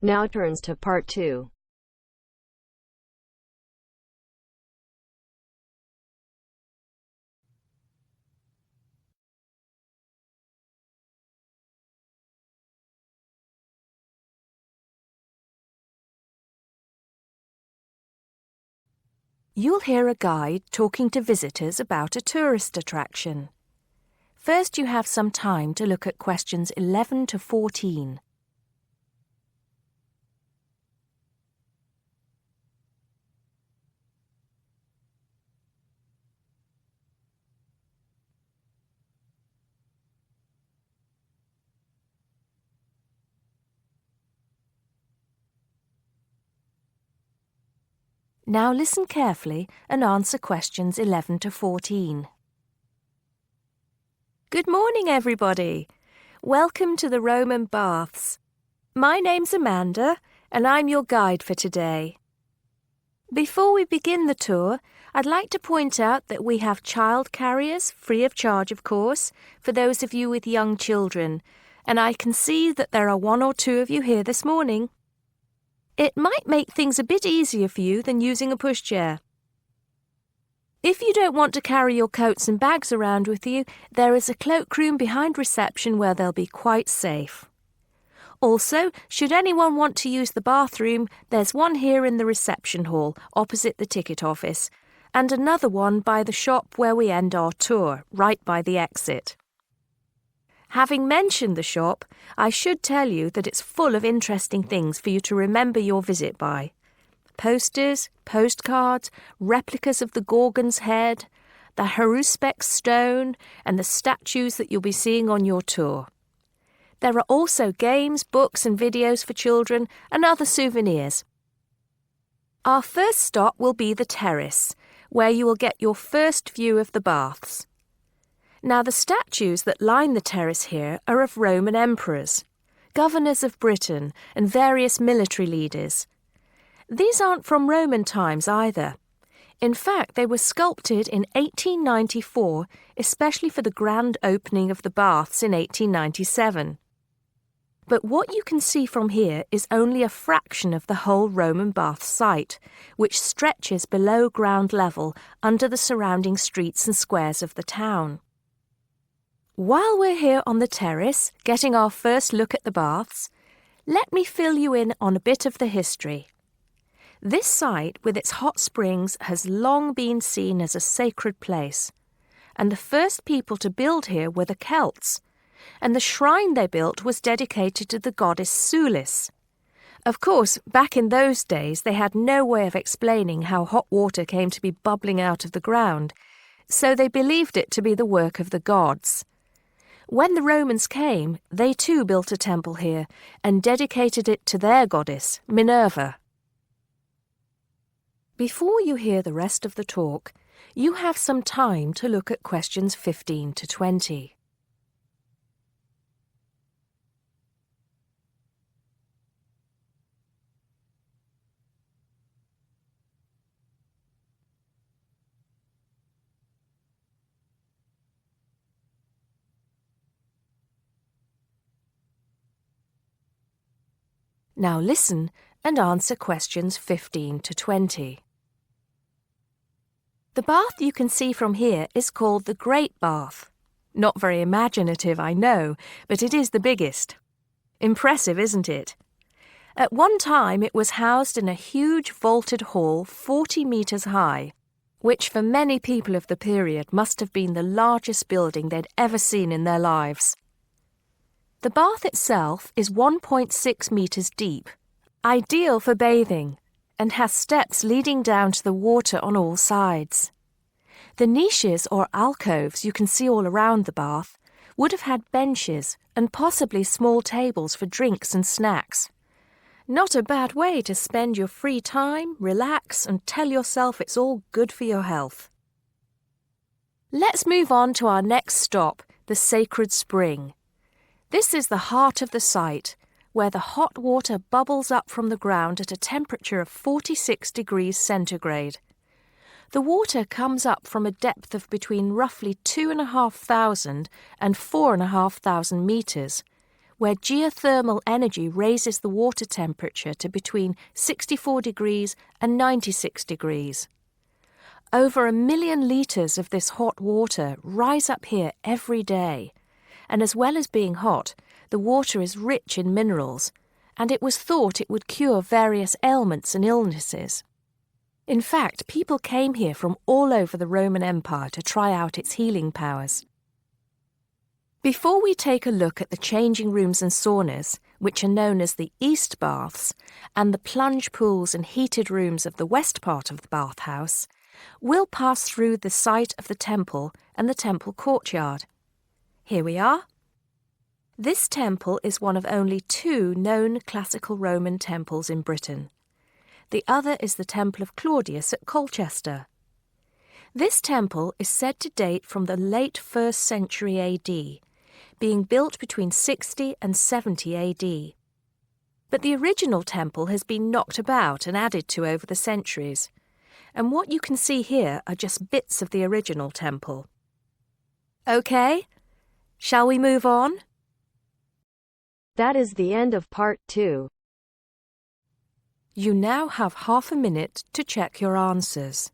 Now turns to part 2. You'll hear a guide talking to visitors about a tourist attraction. First, you have some time to look at questions 11 to 14. Now listen carefully and answer questions 11 to 14. Good morning, everybody. Welcome to the Roman Baths. My name's Amanda, and I'm your guide for today. Before we begin the tour, I'd like to point out that we have child carriers, free of charge, of course, for those of you with young children, and I can see that there are 1 or 2 of you here this morning. It might make things a bit easier for you than using a pushchair. If you don't want to carry your coats and bags around with you, there is a cloakroom behind reception where they'll be quite safe. Also, should anyone want to use the bathroom, there's one here in the reception hall, opposite the ticket office, and another one by the shop where we end our tour, right by the exit. Having mentioned the shop, I should tell you that it's full of interesting things for you to remember your visit by. Posters, postcards, replicas of the Gorgon's head, the Haruspex stone, and the statues that you'll be seeing on your tour. There are also games, books and videos for children and other souvenirs. Our first stop will be the Terrace, where you will get your first view of the baths. Now, the statues that line the terrace here are of Roman emperors, governors of Britain, and various military leaders. These aren't from Roman times either. In fact, they were sculpted in 1894, especially for the grand opening of the baths in 1897. But what you can see from here is only a fraction of the whole Roman bath site, which stretches below ground level under the surrounding streets and squares of the town. While we're here on the terrace, getting our first look at the baths, let me fill you in on a bit of the history. This site, with its hot springs, has long been seen as a sacred place, and the first people to build here were the Celts, and the shrine they built was dedicated to the goddess Sulis. Of course, back in those days, they had no way of explaining how hot water came to be bubbling out of the ground, so they believed it to be the work of the gods. When the Romans came, they too built a temple here and dedicated it to their goddess, Minerva. Before you hear the rest of the talk, you have some time to look at questions 15 to 20. Now listen and answer questions 15 to 20. The bath you can see from here is called the Great Bath. Not very imaginative, I know, but it is the biggest. Impressive, isn't it? At one time it was housed in a huge vaulted hall 40 metres high, which for many people of the period must have been the largest building they'd ever seen in their lives. The bath itself is 1.6 metres deep, ideal for bathing, and has steps leading down to the water on all sides. The niches or alcoves you can see all around the bath would have had benches and possibly small tables for drinks and snacks. Not a bad way to spend your free time, relax, and tell yourself it's all good for your health. Let's move on to our next stop, the Sacred Spring. This is the heart of the site, where the hot water bubbles up from the ground at a temperature of 46 degrees centigrade. The water comes up from a depth of between roughly 2,500 and 4,500 metres, where geothermal energy raises the water temperature to between 64 degrees and 96 degrees. Over 1 million litres of this hot water rise up here every day, and as well as being hot, the water is rich in minerals, and it was thought it would cure various ailments and illnesses. In fact, people came here from all over the Roman Empire to try out its healing powers. Before we take a look at the changing rooms and saunas, which are known as the East Baths, and the plunge pools and heated rooms of the west part of the bathhouse, we'll pass through the site of the temple and the temple courtyard. Here we are. This temple is one of only 2 known classical Roman temples in Britain. The other is the Temple of Claudius at Colchester. This temple is said to date from the late 1st century AD, being built between 60 and 70 AD. But the original temple has been knocked about and added to over the centuries, and what you can see here are just bits of the original temple. Okay, shall we move on? That is the end of part 2. You now have half a minute to check your answers.